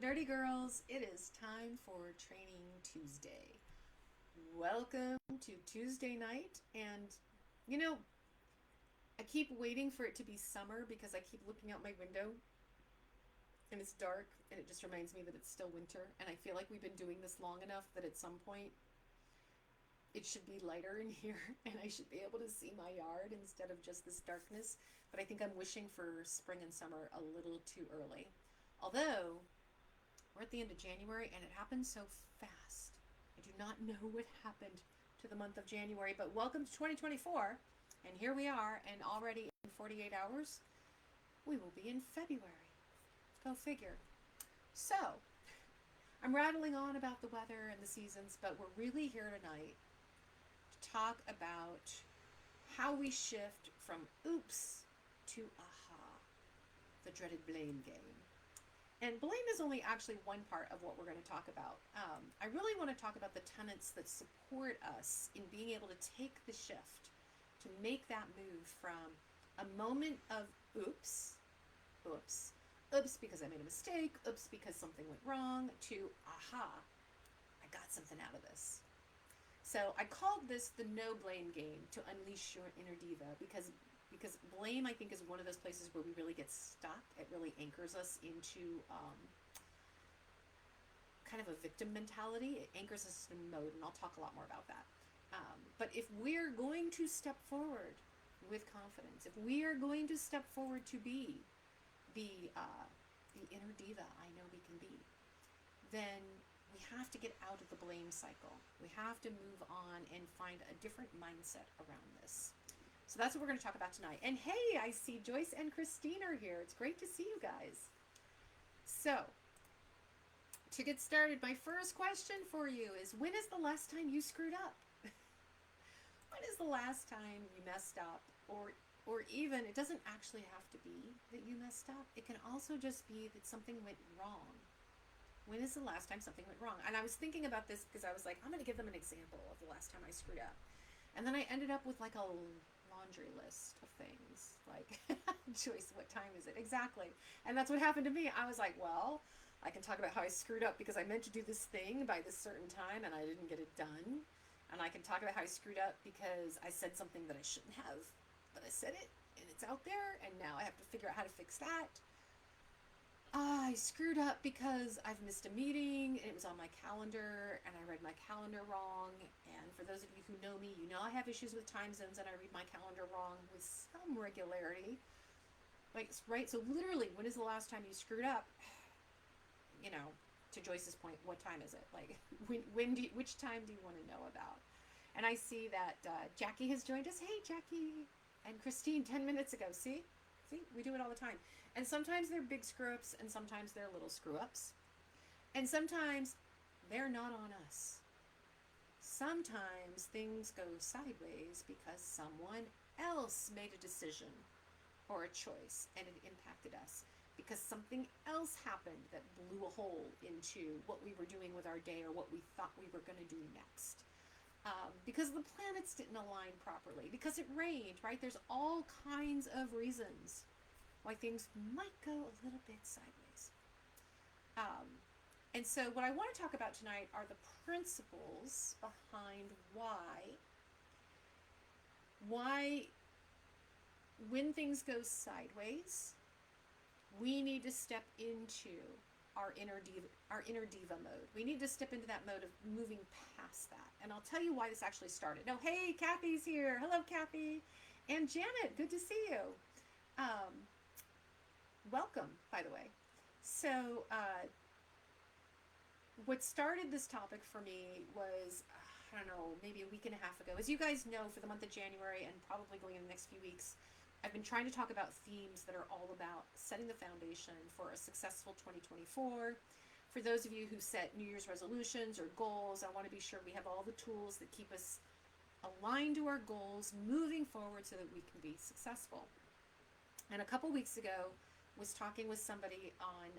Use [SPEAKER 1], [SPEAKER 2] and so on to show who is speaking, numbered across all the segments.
[SPEAKER 1] Dirty Girls, it is time for Training Tuesday. Welcome to Tuesday night. And, you know, I keep waiting for it to be summer because I keep looking out my window and it's dark and it just reminds me that it's still winter. And I feel like we've been doing this long enough that at some point it should be lighter in here and I should be able to see my yard instead of just this darkness. But I think I'm wishing for spring and summer a little too early. Although, we're at the end of January and it happened so fast. I do not know what happened to the month of January, but welcome to 2024. And here we are, and already in 48 hours, we will be in February. Go figure. So, I'm rattling on about the weather and the seasons, but we're really here tonight to talk about how we shift from oops to aha, the dreaded blame game. And blame is only actually one part of what we're going to talk about. I really want to talk about the tenets that support us in being able to take the shift, to make that move from a moment of oops, oops, oops because I made a mistake, oops because something went wrong, to aha, I got something out of this. So I called this the no blame game, to unleash your inner diva, because blame, I think, is one of those places where we really get stuck. It really anchors us into kind of a victim mentality. It anchors us in mode, and I'll talk a lot more about that. But if we're going to step forward with confidence, if we are going to step forward to be the inner diva I know we can be, then we have to get out of the blame cycle. We have to move on and find a different mindset around this. So that's what we're going to talk about tonight. And hey, I see Joyce and Christine are here. It's great to see you guys. So, to get started, my first question for you is, when is the last time you screwed up? When is the last time you messed up? Or even, it doesn't actually have to be that you messed up. It can also just be that something went wrong. When is the last time something went wrong? And I was thinking about this because I was like, I'm going to give them an example of the last time I screwed up. And then I ended up with like a laundry list of things, like, Joyce, what time is it? Exactly. And that's what happened to me. I was like, well, I can talk about how I screwed up because I meant to do this thing by this certain time and I didn't get it done. And I can talk about how I screwed up because I said something that I shouldn't have, but I said it and it's out there and now I have to figure out how to fix that. I screwed up because I've missed a meeting and it was on my calendar and I read my calendar wrong. And for those of you who know me, you know I have issues with time zones and I read my calendar wrong with some regularity. Like, right? So literally, when is the last time you screwed up? You know, to Joyce's point, what time is it? Like, which time do you want to know about? And I see that Jackie has joined us. Hey, Jackie. And Christine, 10 minutes ago. See, we do it all the time. And sometimes they're big screw-ups, and sometimes they're little screw-ups. And sometimes they're not on us. Sometimes things go sideways because someone else made a decision or a choice, and it impacted us. Because something else happened that blew a hole into what we were doing with our day or what we thought we were going to do next. Because the planets didn't align properly, because it rained, right? There's all kinds of reasons why things might go a little bit sideways. And so what I want to talk about tonight are the principles behind why when things go sideways, we need to step into our inner diva mode. We need to step into that mode of moving past that. And I'll tell you why this actually started. No, hey, Kathy's here. Hello, Kathy. And Janet, good to see you. Welcome, by the way. So, what started this topic for me was, I don't know, maybe a week and a half ago. As you guys know, for the month of January and probably going in the next few weeks, I've been trying to talk about themes that are all about setting the foundation for a successful 2024. For those of you who set New Year's resolutions or goals, I want to be sure we have all the tools that keep us aligned to our goals, moving forward so that we can be successful. And a couple weeks ago, was talking with somebody on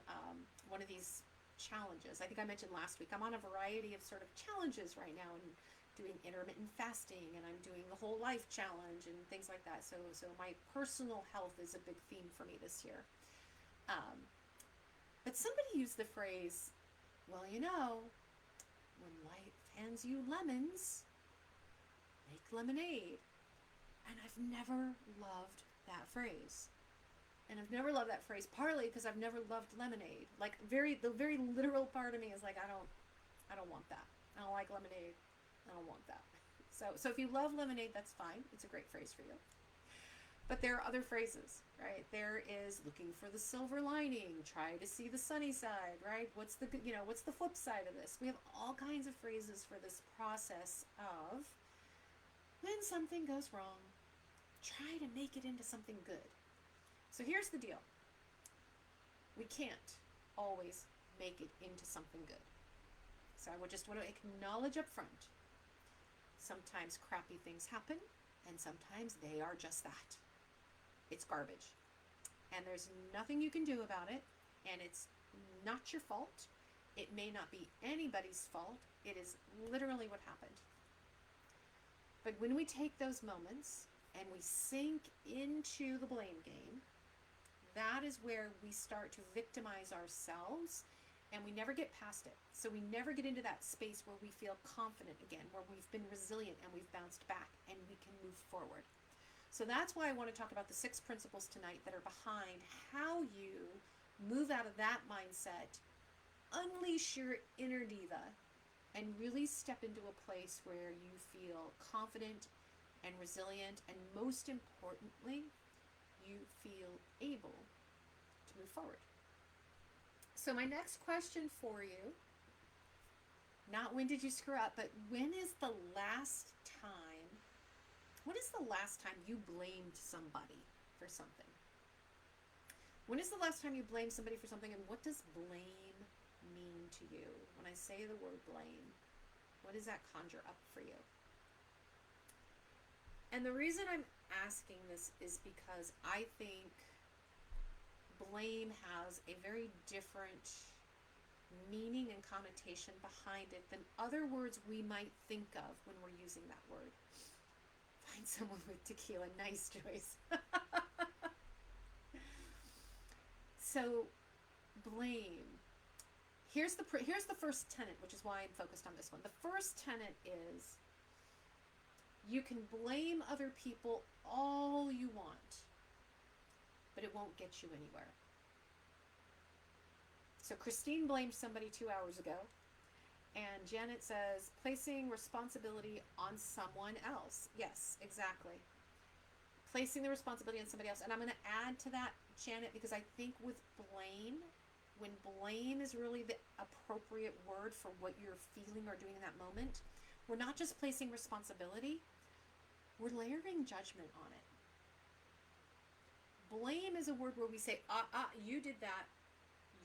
[SPEAKER 1] one of these challenges. I think I mentioned last week, I'm on a variety of sort of challenges right now and doing intermittent fasting, and I'm doing the whole life challenge and things like that. So my personal health is a big theme for me this year. But somebody used the phrase, well, you know, when life hands you lemons, make lemonade. And I've never loved that phrase. And I've never loved that phrase, partly because I've never loved lemonade. Like the very literal part of me is like, I don't want that. I don't like lemonade. I don't want that. So if you love lemonade, that's fine. It's a great phrase for you. But there are other phrases, right? There is looking for the silver lining, try to see the sunny side, right? What's the flip side of this? We have all kinds of phrases for this process of when something goes wrong, try to make it into something good. So here's the deal. We can't always make it into something good. So I would just want to acknowledge up front. Sometimes crappy things happen, and sometimes they are just that. It's garbage. And there's nothing you can do about it, and it's not your fault. It may not be anybody's fault. It is literally what happened. But when we take those moments and we sink into the blame game, that is where we start to victimize ourselves, and we never get past it. So we never get into that space where we feel confident again, where we've been resilient and we've bounced back and we can move forward. So that's why I want to talk about the 6 principles tonight that are behind how you move out of that mindset, unleash your inner diva, and really step into a place where you feel confident and resilient, and most importantly, you feel able to move forward. So my next question for you, not when did you screw up, but when is the last time you blamed somebody for something? When is the last time you blamed somebody for something, and what does blame mean to you? When I say the word blame, what does that conjure up for you? And the reason I'm asking this is because I think blame has a very different meaning and connotation behind it than other words we might think of when we're using that word. Find someone with tequila, nice choice. So, blame. Here's the first tenet, which is why I'm focused on this one. The first tenet is you can blame other people all you want, but it won't get you anywhere. So Christine blamed somebody 2 hours ago, and Janet says, placing responsibility on someone else. Yes, exactly. Placing the responsibility on somebody else. And I'm going to add to that, Janet, because I think with blame, when blame is really the appropriate word for what you're feeling or doing in that moment, we're not just placing responsibility, we're layering judgment on it. Blame is a word where we say, you did that,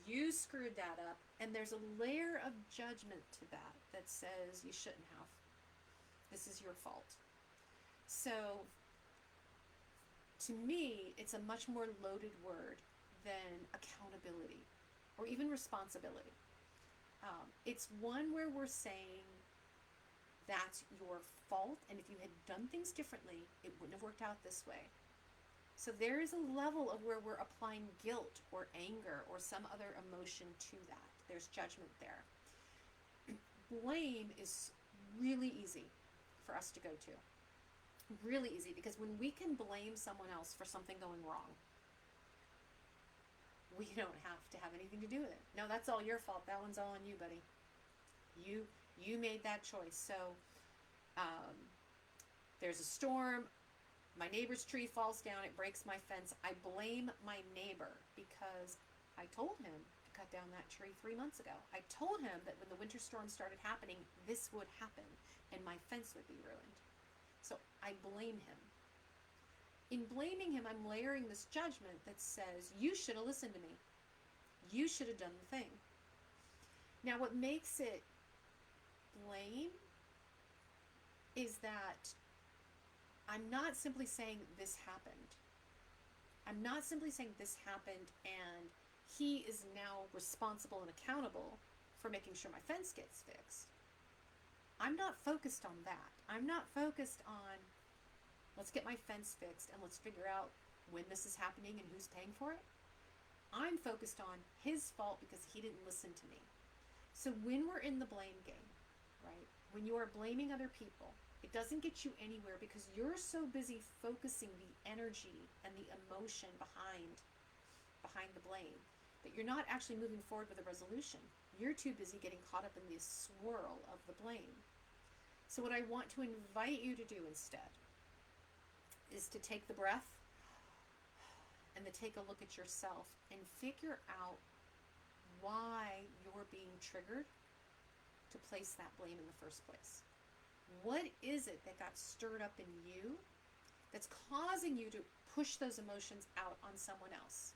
[SPEAKER 1] you screwed that up, and there's a layer of judgment to that says you shouldn't have. This is your fault. So, to me, it's a much more loaded word than accountability or even responsibility. It's one where we're saying that's your fault, and if you had done things differently, it wouldn't have worked out this way. So there is a level of where we're applying guilt or anger or some other emotion to that. There's judgment there. Blame is really easy for us to go to. Really easy, because when we can blame someone else for something going wrong, we don't have to have anything to do with it. No, that's all your fault. That one's all on you, buddy. You made that choice. So there's a storm. My neighbor's tree falls down. It breaks my fence. I blame my neighbor because I told him to cut down that tree 3 months ago. I told him that when the winter storm started happening, this would happen and my fence would be ruined. So I blame him. In blaming him, I'm layering this judgment that says, you should have listened to me. You should have done the thing. Now, what makes it blame is that I'm not simply saying this happened. I'm not simply saying this happened and he is now responsible and accountable for making sure my fence gets fixed. I'm not focused on that. I'm not focused on, let's get my fence fixed and let's figure out when this is happening and who's paying for it. I'm focused on his fault because he didn't listen to me. So when we're in the blame game, right, when you are blaming other people, it doesn't get you anywhere because you're so busy focusing the energy and the emotion behind the blame that you're not actually moving forward with a resolution. You're too busy getting caught up in this swirl of the blame. So what I want to invite you to do instead is to take the breath and to take a look at yourself and figure out why you're being triggered to place that blame in the first place. What is it that got stirred up in you that's causing you to push those emotions out on someone else?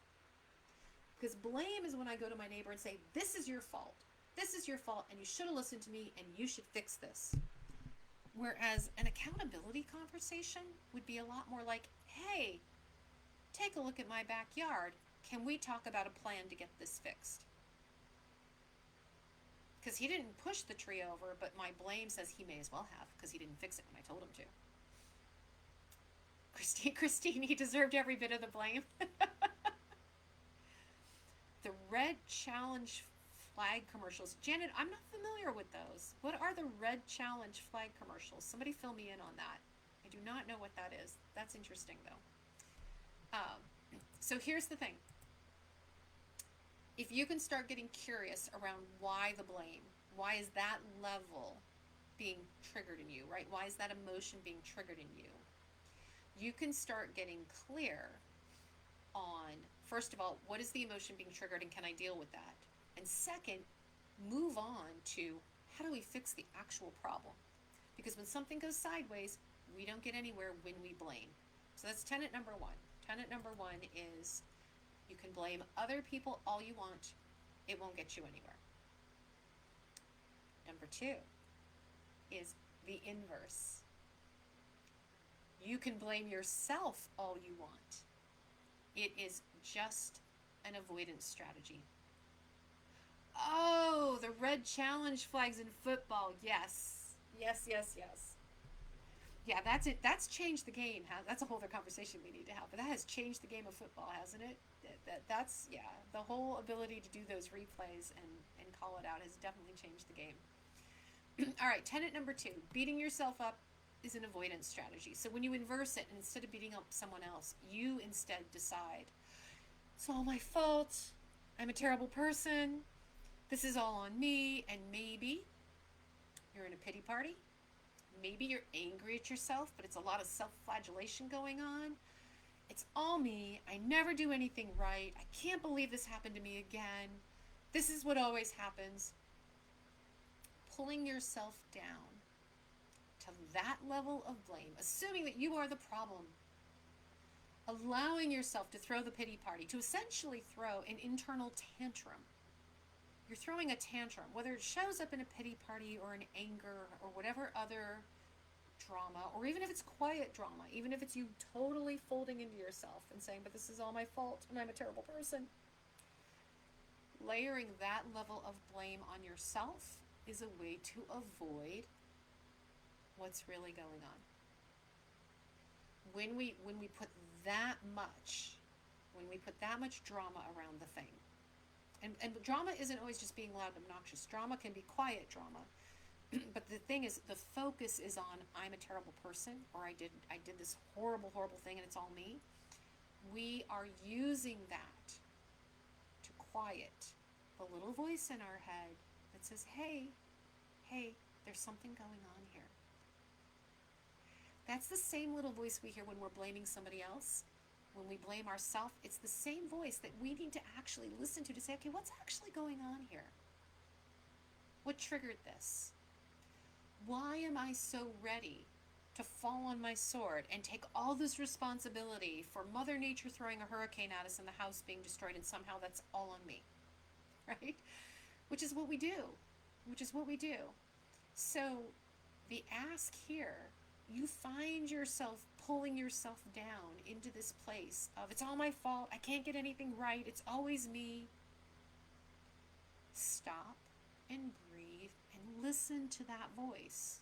[SPEAKER 1] Because blame is when I go to my neighbor and say, this is your fault. This is your fault, and you should have listened to me, and you should fix this. Whereas an accountability conversation would be a lot more like, hey, take a look at my backyard. Can we talk about a plan to get this fixed? Because he didn't push the tree over, but my blame says he may as well have, because he didn't fix it when I told him to. Christine, he deserved every bit of the blame. The Red Challenge flag commercials. Janet, I'm not familiar with those. What are the Red Challenge flag commercials? Somebody fill me in on that. I do not know what that is. That's interesting, though. So here's the thing. If you can start getting curious around why the blame, why is that level being triggered in you, right? Why is that emotion being triggered in you? You can start getting clear on, first of all, what is the emotion being triggered and can I deal with that? And second, move on to how do we fix the actual problem? Because when something goes sideways, we don't get anywhere when we blame. So that's tenet number one. Tenet number one is you can blame other people all you want. It won't get you anywhere. Number two is the inverse. You can blame yourself all you want. It is just an avoidance strategy. Oh, the red challenge flags in football. Yes. Yes, yes, yes. Yeah, that's it. That's changed the game. That's a whole other conversation we need to have. But that has changed the game of football, hasn't it? That's, yeah, the whole ability to do those replays and call it out has definitely changed the game. All right, tenet number two, beating yourself up is an avoidance strategy. So when you inverse it, and instead of beating up someone else, you instead decide, it's all my fault. I'm a terrible person. This is all on me. And maybe you're in a pity party. Maybe you're angry at yourself, but it's a lot of self-flagellation going on. It's all me. I never do anything right. I can't believe this happened to me again. This is what always happens. Pulling yourself down to that level of blame, assuming that you are the problem. Allowing yourself to throw the pity party, to essentially throw an internal tantrum. You're throwing a tantrum, whether it shows up in a pity party or in anger or whatever other drama, or even if it's quiet drama, even if it's you totally folding into yourself and saying, but this is all my fault and I'm a terrible person. Layering that level of blame on yourself is a way to avoid what's really going on. When we put that much drama around the thing, and drama isn't always just being loud and obnoxious. Drama can be quiet drama. But the thing is, the focus is on, I'm a terrible person, or I did this horrible, horrible thing and it's all me. We are using that to quiet the little voice in our head that says, hey, there's something going on here. That's the same little voice we hear when we're blaming somebody else. When we blame ourselves, it's the same voice that we need to actually listen to say, okay, what's actually going on here? What triggered this? Why am I so ready to fall on my sword and take all this responsibility for Mother Nature throwing a hurricane at us and the house being destroyed, and somehow that's all on me, right? Which is what we do. So the ask here, you find yourself pulling yourself down into this place of, it's all my fault, I can't get anything right, it's always me. Stop and breathe and listen to that voice.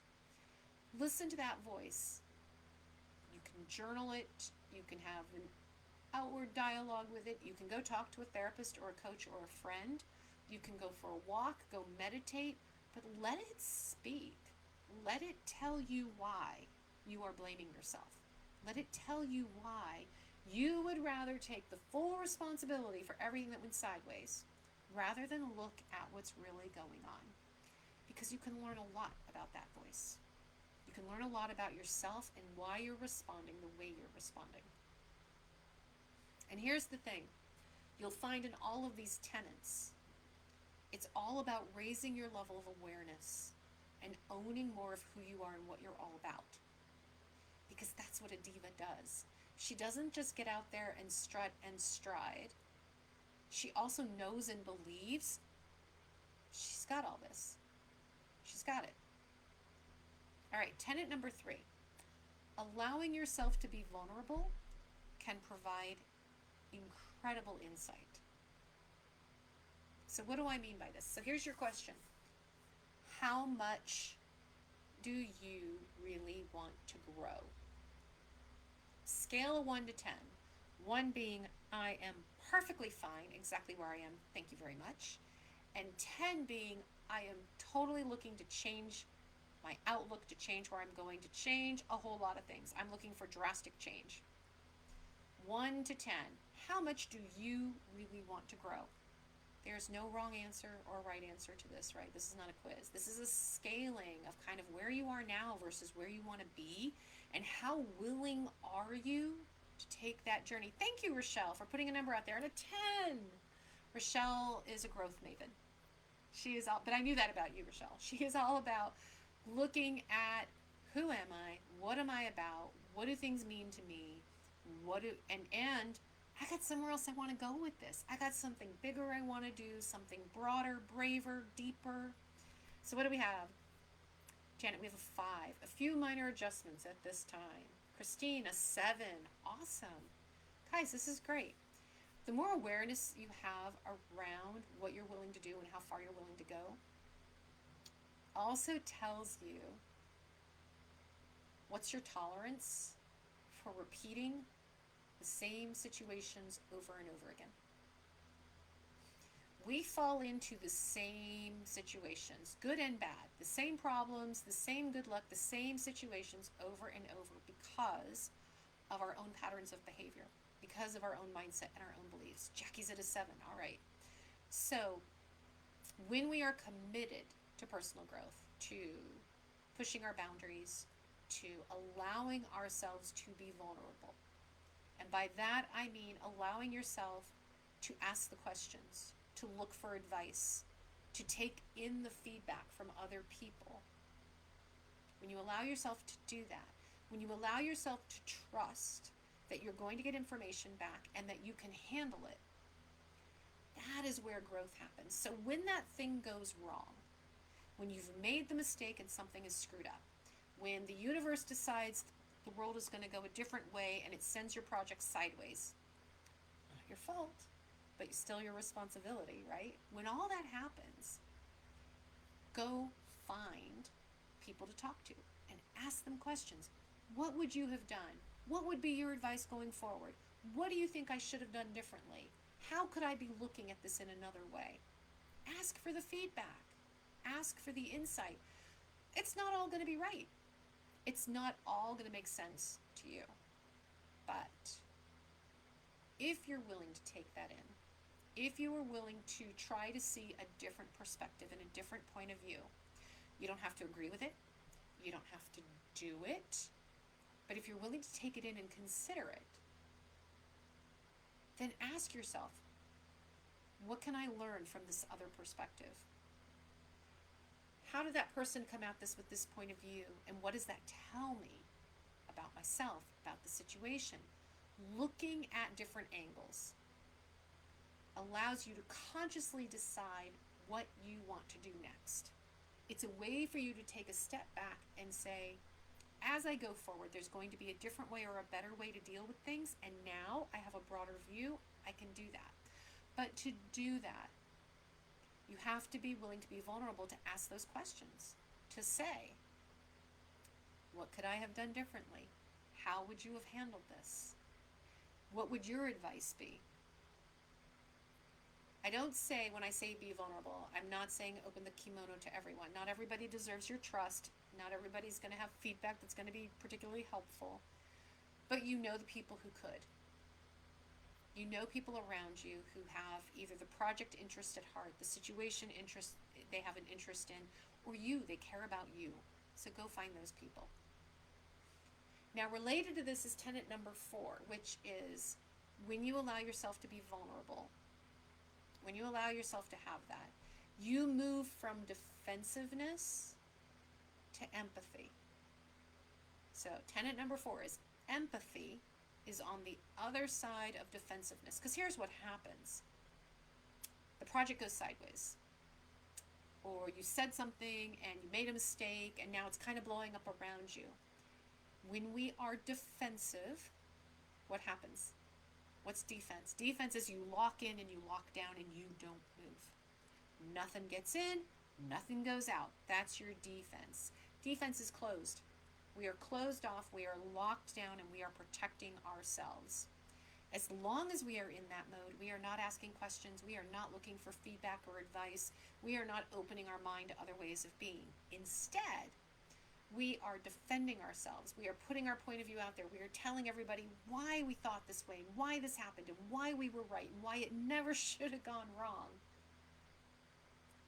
[SPEAKER 1] Listen to that voice. You can journal it, you can have outward dialogue with it. You can go talk to a therapist or a coach or a friend. You can go for a walk, go meditate, but let it speak. Let it tell you why you are blaming yourself. Let it tell you why you would rather take the full responsibility for everything that went sideways rather than look at what's really going on. Because you can learn a lot about that voice. You can learn a lot about yourself and why you're responding the way you're responding. And here's the thing. You'll find in all of these tenets, it's all about raising your level of awareness and owning more of who you are and what you're all about. Because that's what a diva does. She doesn't just get out there and strut and stride. She also knows and believes she's got all this. She's got it. All right, tenet number 3. Allowing yourself to be vulnerable can provide incredible insight. So what do I mean by this? So here's your question. How much do you really want to grow? Scale of 1 to 10. 1 being, I am perfectly fine exactly where I am, thank you very much. And 10 being, I am totally looking to change my outlook, to change where I'm going, to change a whole lot of things. I'm looking for drastic change. 1 to 10. How much do you really want to grow? There's no wrong answer or right answer to this, right? This is not a quiz. This is a scaling of kind of where you are now versus where you want to be, and how willing are you to take that journey. Thank you, Rochelle, for putting a number out there. And a 10. Rochelle is a growth maven. She is all, but I knew that about you, Rochelle. She is all about looking at who am I, what am I about, what do things mean to me, and I got somewhere else I want to go with this. I got something bigger I want to do, something broader, braver, deeper. So what do we have? Janet, we have a 5. A few minor adjustments at this time. Christine, a 7. Awesome. Guys, this is great. The more awareness you have around what you're willing to do and how far you're willing to go, also tells you what's your tolerance for repeating the same situations over and over again. We fall into the same situations, good and bad, the same problems, the same good luck, the same situations over and over because of our own patterns of behavior, because of our own mindset and our own beliefs. Jackie's at a 7. All right. So when we are committed to personal growth, to pushing our boundaries, to allowing ourselves to be vulnerable, and by that I mean allowing yourself to ask the questions, to look for advice, to take in the feedback from other people. When you allow yourself to do that, when you allow yourself to trust that you're going to get information back and that you can handle it, that is where growth happens. So when that thing goes wrong, when you've made the mistake and something is screwed up, when the universe decides the world is going to go a different way and it sends your project sideways, not your fault, but still your responsibility, right? When all that happens, go find people to talk to and ask them questions. What would you have done? What would be your advice going forward? What do you think I should have done differently? How could I be looking at this in another way? Ask for the feedback. Ask for the insight. It's not all going to be right. It's not all going to make sense to you. But if you're willing to take that in, if you are willing to try to see a different perspective and a different point of view, you don't have to agree with it. You don't have to do it. But if you're willing to take it in and consider it, then ask yourself, what can I learn from this other perspective? How did that person come at this with this point of view? And what does that tell me about myself, about the situation? Looking at different angles allows you to consciously decide what you want to do next. It's a way for you to take a step back and say, as I go forward, there's going to be a different way or a better way to deal with things, and now I have a broader view, I can do that. But to do that, you have to be willing to be vulnerable to ask those questions, to say, what could I have done differently? How would you have handled this? What would your advice be? I don't say, when I say be vulnerable, I'm not saying open the kimono to everyone. Not everybody deserves your trust. Not everybody's going to have feedback that's going to be particularly helpful. But you know the people who could. You know people around you who have either the project interest at heart, the situation interest they have an interest in, or you, they care about you. So go find those people. Now, related to this is tenet number 4, which is when you allow yourself to be vulnerable, when you allow yourself to have that, you move from defensiveness to empathy. So tenet number 4 is empathy is on the other side of defensiveness. Because here's what happens. The project goes sideways. Or you said something and you made a mistake and now it's kind of blowing up around you. When we are defensive, what happens? What's defense? Defense is you lock in and you lock down and you don't move. Nothing gets in, nothing goes out. That's your defense. Defense is closed. We are closed off, we are locked down, and we are protecting ourselves. As long as we are in that mode, we are not asking questions, we are not looking for feedback or advice, we are not opening our mind to other ways of being. Instead, we are defending ourselves. We are putting our point of view out there. We are telling everybody why we thought this way, and why this happened, and why we were right, and why it never should have gone wrong.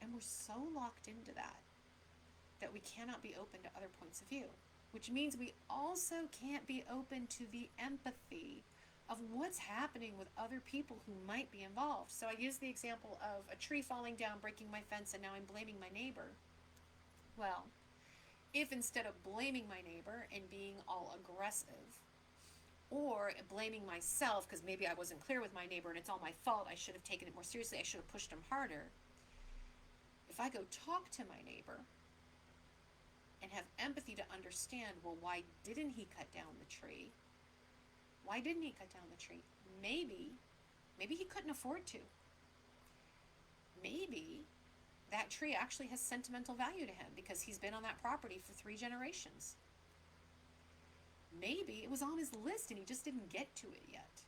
[SPEAKER 1] And we're so locked into that we cannot be open to other points of view, which means we also can't be open to the empathy of what's happening with other people who might be involved. So I use the example of a tree falling down, breaking my fence, and now I'm blaming my neighbor. Well, if instead of blaming my neighbor and being all aggressive, or blaming myself because maybe I wasn't clear with my neighbor and it's all my fault, I should have taken it more seriously, I should have pushed him harder. If I go talk to my neighbor and have empathy to understand, well, why didn't he cut down the tree? Why didn't he cut down the tree? Maybe he couldn't afford to. Maybe that tree actually has sentimental value to him because he's been on that property for 3 generations. Maybe it was on his list and he just didn't get to it yet,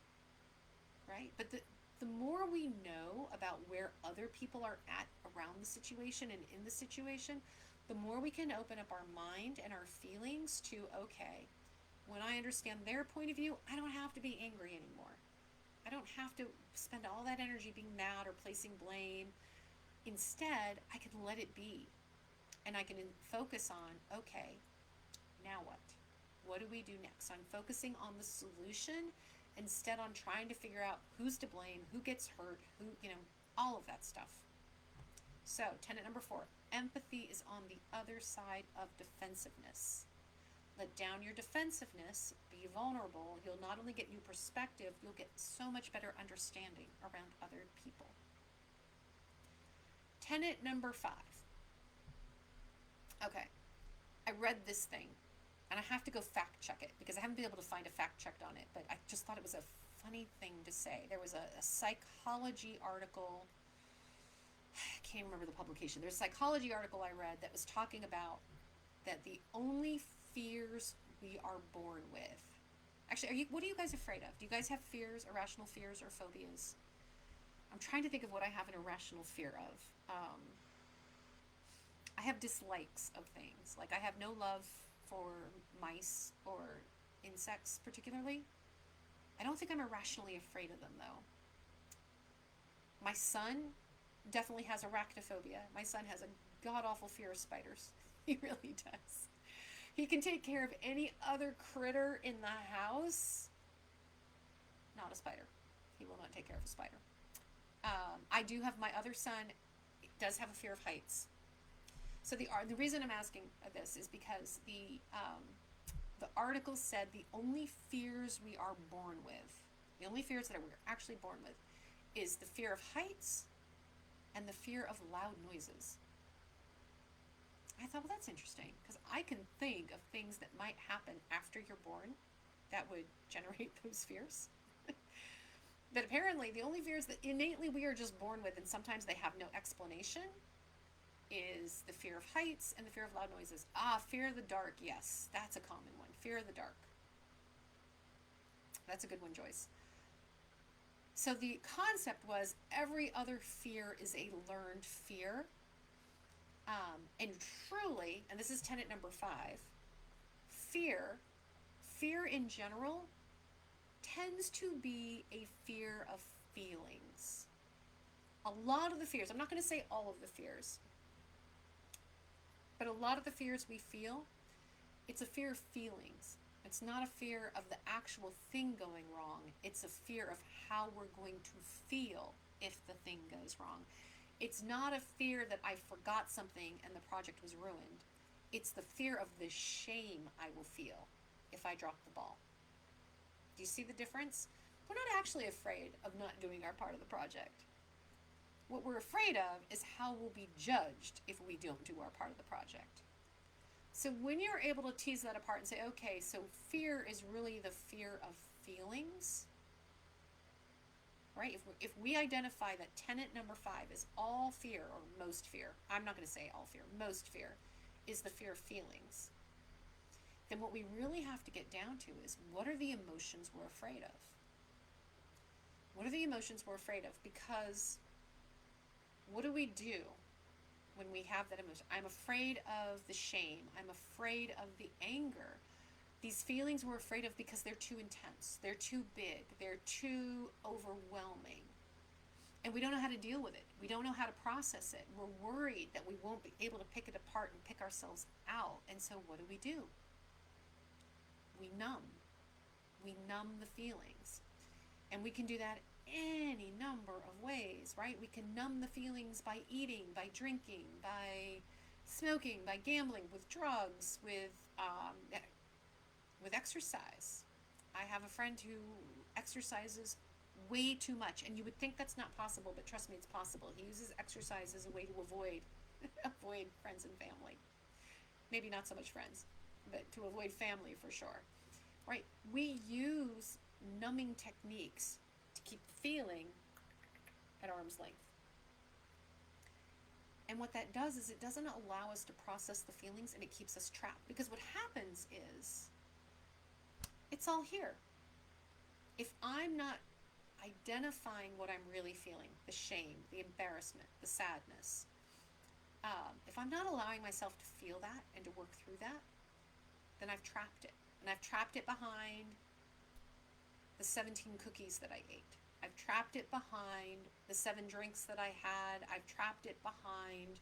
[SPEAKER 1] right? But the more we know about where other people are at around the situation and in the situation, the more we can open up our mind and our feelings to, okay, when I understand their point of view, I don't have to be angry anymore. I don't have to spend all that energy being mad or placing blame. Instead, I can let it be. And I can focus on, okay, now what? What do we do next? So I'm focusing on the solution instead on trying to figure out who's to blame, who gets hurt, who, all of that stuff. So, tenet number 4, empathy is on the other side of defensiveness. Let down your defensiveness, be vulnerable. You'll not only get new perspective, you'll get so much better understanding around other people. Tenet number 5. Okay, I read this thing, and I have to go fact check it because I haven't been able to find a fact checked on it, but I just thought it was a funny thing to say. There was a psychology article, I can't remember the publication. There's a psychology article I read that was talking about that the only fears we are born with. Actually, what are you guys afraid of? Do you guys have fears, irrational fears or phobias? I'm trying to think of what I have an irrational fear of. I have dislikes of things. Like I have no love for mice or insects particularly. I don't think I'm irrationally afraid of them though. My son definitely has arachnophobia. My son has a god-awful fear of spiders. He really does. He can take care of any other critter in the house. Not a spider. He will not take care of a spider. I do have my other son does have a fear of heights. So the reason I'm asking this is because the article said the only fears we are born with, the only fears that we're actually born with, is the fear of heights and the fear of loud noises. I thought, well, that's interesting because I can think of things that might happen after you're born that would generate those fears. But apparently the only fears that innately we are just born with, and sometimes they have no explanation, is the fear of heights and the fear of loud noises. Fear of the dark, yes, that's a common one. Fear of the dark. That's a good one, Joyce. So the concept was every other fear is a learned fear. And truly, and this is tenet number 5, fear in general tends to be a fear of feelings. A lot of the fears, I'm not going to say all of the fears, but a lot of the fears we feel, it's a fear of feelings. It's not a fear of the actual thing going wrong. It's a fear of how we're going to feel if the thing goes wrong. It's not a fear that I forgot something and the project was ruined. It's the fear of the shame I will feel if I drop the ball. Do you see the difference? We're not actually afraid of not doing our part of the project. What we're afraid of is how we'll be judged if we don't do our part of the project. So when you're able to tease that apart and say, okay, so fear is really the fear of feelings, right? If we identify that tenet number 5 is all fear, or most fear, I'm not going to say all fear, most fear is the fear of feelings, then what we really have to get down to is, what are the emotions we're afraid of? What are the emotions we're afraid of? Because what do we do when we have that emotion? I'm afraid of the shame. I'm afraid of the anger. These feelings we're afraid of because they're too intense. They're too big. They're too overwhelming. And we don't know how to deal with it. We don't know how to process it. We're worried that we won't be able to pick it apart and pick ourselves out. And so what do? We numb. We numb the feelings. And we can do that any number of ways, right? We can numb the feelings by eating, by drinking, by smoking, by gambling, with drugs, with exercise. I have a friend who exercises way too much, and you would think that's not possible, but trust me, it's possible. He uses exercise as a way to avoid friends and family. Maybe not so much friends, but to avoid family for sure. Right? We use numbing techniques to keep the feeling at arm's length. And what that does is it doesn't allow us to process the feelings, and it keeps us trapped. Because what happens is, it's all here. If I'm not identifying what I'm really feeling, the shame, the embarrassment, the sadness, if I'm not allowing myself to feel that and to work through that, then I've trapped it. And I've trapped it behind the 17 cookies that I ate. I've trapped it behind the 7 drinks that I had. I've trapped it behind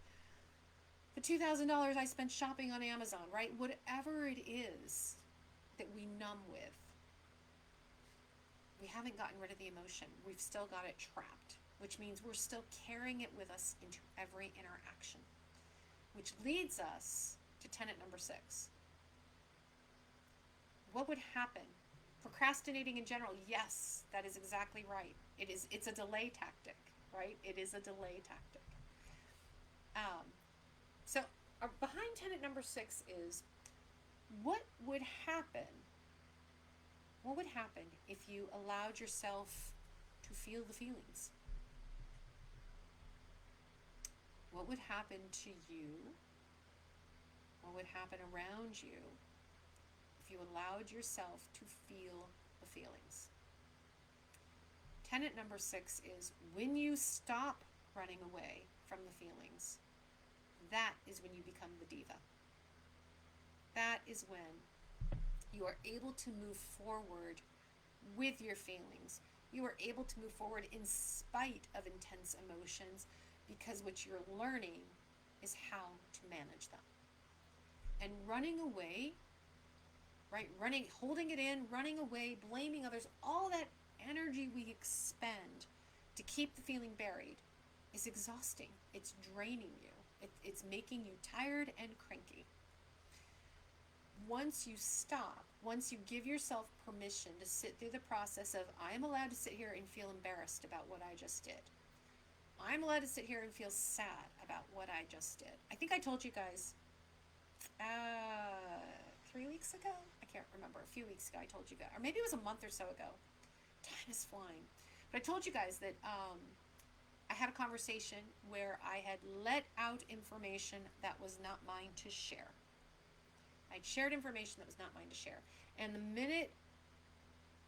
[SPEAKER 1] the $2,000 I spent shopping on Amazon, right? Whatever it is that we numb with, we haven't gotten rid of the emotion. We've still got it trapped, which means we're still carrying it with us into every interaction, which leads us to tenet number 6. What would happen? Procrastinating in general, yes, that is exactly right. It's a delay tactic, right? It is a delay tactic. So behind tenet number 6 is, what would happen? What would happen if you allowed yourself to feel the feelings? What would happen to you? What would happen around you if you allowed yourself to feel the feelings? Tenet number 6 is, when you stop running away from the feelings, that is when you become the diva. That is when you are able to move forward with your feelings. You are able to move forward in spite of intense emotions, because what you're learning is how to manage them. And running away, right? Holding it in, running away, blaming others, all that energy we expend to keep the feeling buried is exhausting. It's draining you. It's making you tired and cranky. Once you stop, once you give yourself permission to sit through the process of, I'm allowed to sit here and feel embarrassed about what I just did. I'm allowed to sit here and feel sad about what I just did. I think I told you guys 3 weeks ago? I can't remember. A few weeks ago I told you guys. Or maybe it was a month or so ago. Time is flying. But I told you guys that I had a conversation where I had let out information that was not mine to share. I'd shared information that was not mine to share. And the minute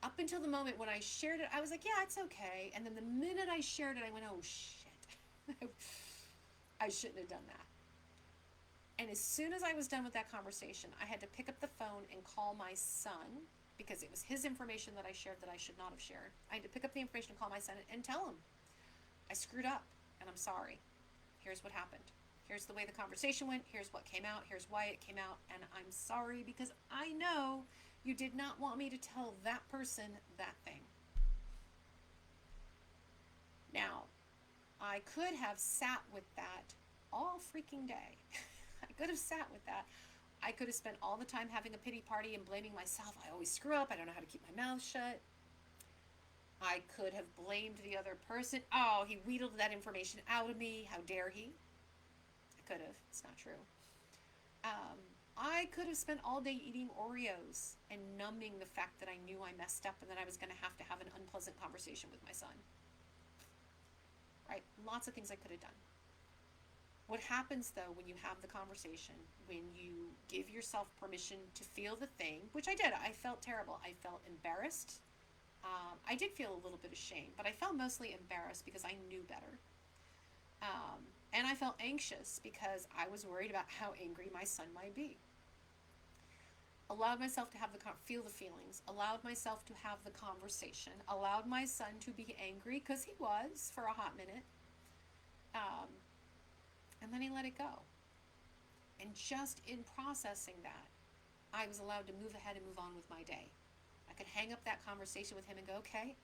[SPEAKER 1] Up until the moment when I shared it, I was like, yeah, it's okay. And then the minute I shared it, I went, oh shit. I shouldn't have done that. And as soon as I was done with that conversation, I had to pick up the phone and call my son, because it was his information that I shared that I should not have shared. I had to pick up the information and call my son and tell him, I screwed up and I'm sorry. Here's what happened. Here's the way the conversation went. Here's what came out. Here's why it came out. And I'm sorry because I know you did not want me to tell that person that thing. Now, I could have sat with that all freaking day. I could have sat with that. I could have spent all the time having a pity party and blaming myself. I always screw up. I don't know how to keep my mouth shut. I could have blamed the other person. Oh, he wheedled that information out of me. How dare he? I could have. It's not true. I could have spent all day eating Oreos and numbing the fact that I knew I messed up and that I was going to have an unpleasant conversation with my son. Right? Lots of things I could have done. What happens, though, when you have the conversation, when you give yourself permission to feel the thing, which I did. I felt terrible. I felt embarrassed. I did feel a little bit ashamed, but I felt mostly embarrassed because I knew better. And I felt anxious because I was worried about how angry my son might be. Allowed myself to have feel the feelings, allowed myself to have the conversation, allowed my son to be angry, because he was for a hot minute. And then he let it go. And just in processing that, I was allowed to move ahead and move on with my day. I could hang up that conversation with him and go, okay,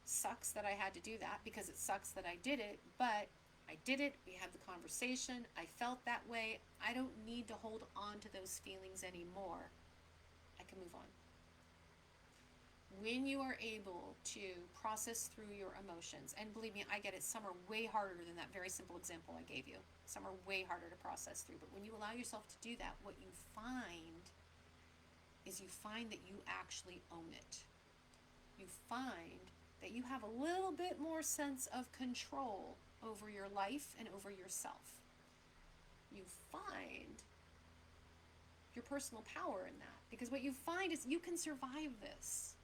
[SPEAKER 1] sucks that I had to do that because it sucks that I did it, but I did it. We had the conversation. I felt that way. I don't need to hold on to those feelings anymore. I can move on. When you are able to process through your emotions, and believe me, I get it, some are way harder than that very simple example I gave you. Some are way harder to process through. But when you allow yourself to do that, what you find is you find that you actually own it. You find that you have a little bit more sense of control over your life and over yourself. You find your personal power in that, because what you find is you can survive this.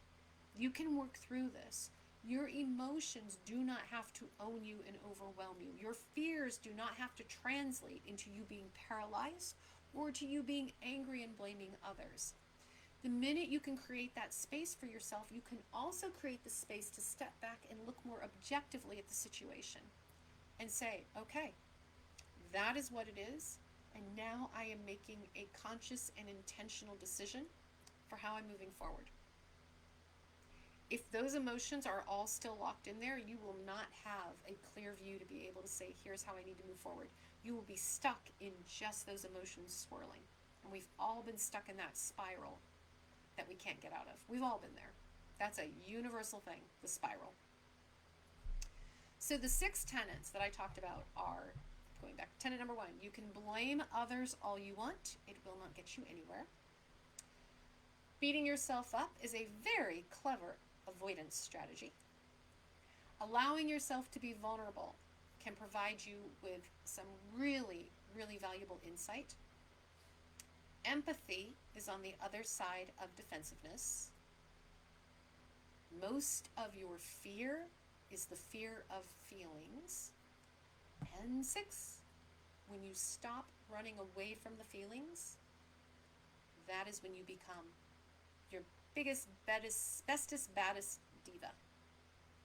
[SPEAKER 1] You can work through this. Your emotions do not have to own you and overwhelm you. Your fears do not have to translate into you being paralyzed or to you being angry and blaming others. The minute you can create that space for yourself, you can also create the space to step back and look more objectively at the situation and say, okay, that is what it is, and now I am making a conscious and intentional decision for how I'm moving forward. If those emotions are all still locked in there, you will not have a clear view to be able to say, here's how I need to move forward. You will be stuck in just those emotions swirling. And we've all been stuck in that spiral that we can't get out of. We've all been there. That's a universal thing, the spiral. So the 6 tenets that I talked about are, going back to tenet number 1, you can blame others all you want. It will not get you anywhere. Beating yourself up is a very clever avoidance strategy. Allowing yourself to be vulnerable can provide you with some really, really valuable insight. Empathy is on the other side of defensiveness. Most of your fear is the fear of feelings. And 6, when you stop running away from the feelings, that is when you become your biggest, bestest, baddest diva.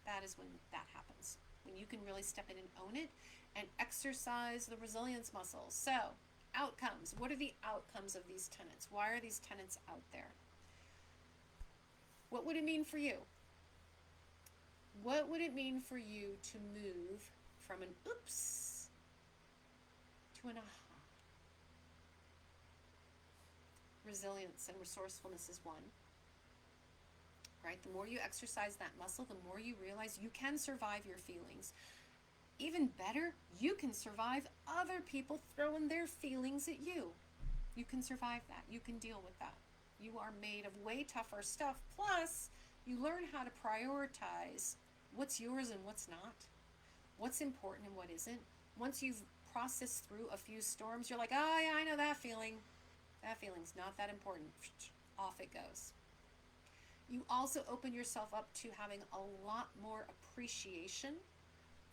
[SPEAKER 1] That is when that happens. When you can really step in and own it and exercise the resilience muscles. So, outcomes. What are the outcomes of these tenets? Why are these tenets out there? What would it mean for you? What would it mean for you to move from an oops to an aha? Resilience and resourcefulness is one. Right? The more you exercise that muscle, the more you realize you can survive your feelings. Even better, you can survive other people throwing their feelings at you. You can survive that. You can deal with that. You are made of way tougher stuff. Plus, you learn how to prioritize what's yours and what's not, what's important and what isn't. Once you've processed through a few storms, you're like, oh yeah, I know that feeling. That feeling's not that important. Off it goes. You also open yourself up to having a lot more appreciation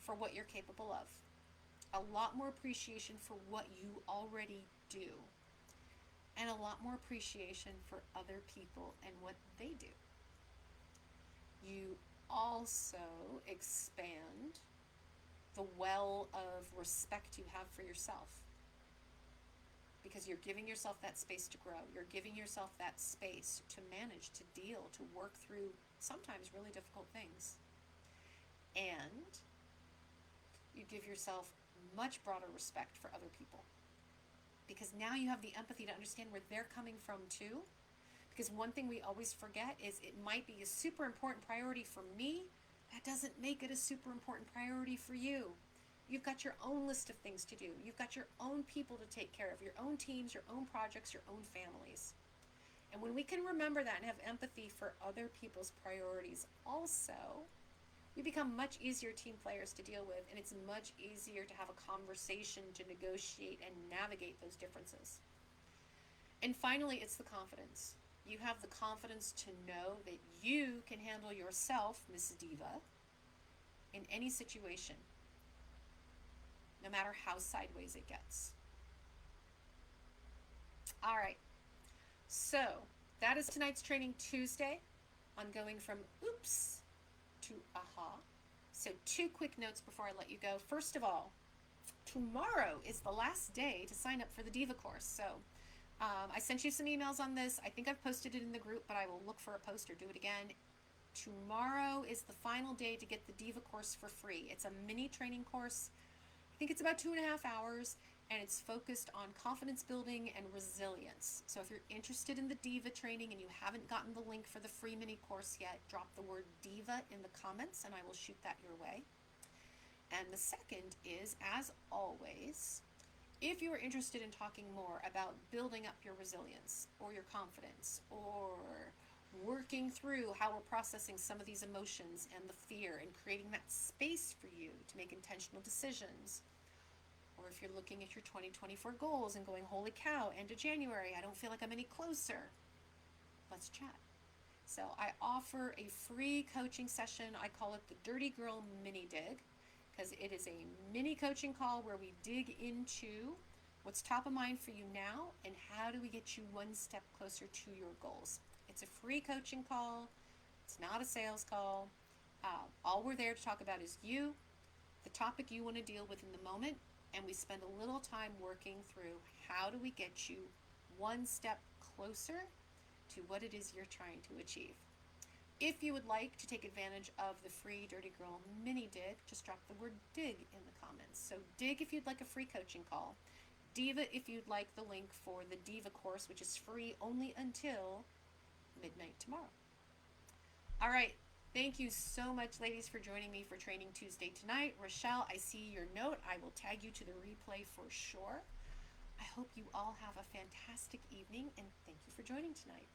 [SPEAKER 1] for what you're capable of, a lot more appreciation for what you already do, and a lot more appreciation for other people and what they do. You also expand the well of respect you have for yourself, because you're giving yourself that space to grow. You're giving yourself that space to manage, to deal, to work through sometimes really difficult things. And you give yourself much broader respect for other people, because now you have the empathy to understand where they're coming from too. Because one thing we always forget is it might be a super important priority for me. That doesn't make it a super important priority for you. You've got your own list of things to do. You've got your own people to take care of, your own teams, your own projects, your own families. And when we can remember that and have empathy for other people's priorities also, we become much easier team players to deal with, and it's much easier to have a conversation, to negotiate and navigate those differences. And finally, it's the confidence. You have the confidence to know that you can handle yourself, Miss Diva, in any situation, no matter how sideways it gets. All right, so that is tonight's Training Tuesday on going from oops to aha. So 2 quick notes before I let you go. First of all, tomorrow is the last day to sign up for the Diva course. So I sent you some emails on this. I think I've posted it in the group, but I will look for a post or do it again. Tomorrow is the final day to get the Diva course for free. It's a mini training course. I think it's about 2.5 hours, and it's focused on confidence building and resilience. So if you're interested in the Diva training and you haven't gotten the link for the free mini course yet, drop the word Diva in the comments and I will shoot that your way. And the second is, as always, if you are interested in talking more about building up your resilience or your confidence, or working through how we're processing some of these emotions and the fear and creating that space for you to make intentional decisions, or if you're looking at your 2024 goals and going, holy cow, end of January, I don't feel like I'm any closer, let's chat. So I offer a free coaching session. I call it the Dirty Girl Mini Dig, because it is a mini coaching call where we dig into what's top of mind for you now and how do we get you one step closer to your goals. It's a free coaching call. It's not a sales call. All we're there to talk about is you, the topic you want to deal with in the moment, and we spend a little time working through how do we get you one step closer to what it is you're trying to achieve. If you would like to take advantage of the free Dirty Girl Mini Dig, just drop the word dig in the comments. So dig if you'd like a free coaching call. Diva if you'd like the link for the Diva course, which is free only until midnight tomorrow. All right. Thank you so much, ladies, for joining me for Training Tuesday tonight. Rochelle, I see your note. I will tag you to the replay for sure. I hope you all have a fantastic evening, and thank you for joining tonight.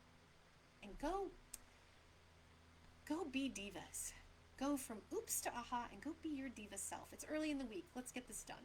[SPEAKER 1] And go be divas. Go from oops to aha and go be your diva self. It's early in the week. Let's get this done.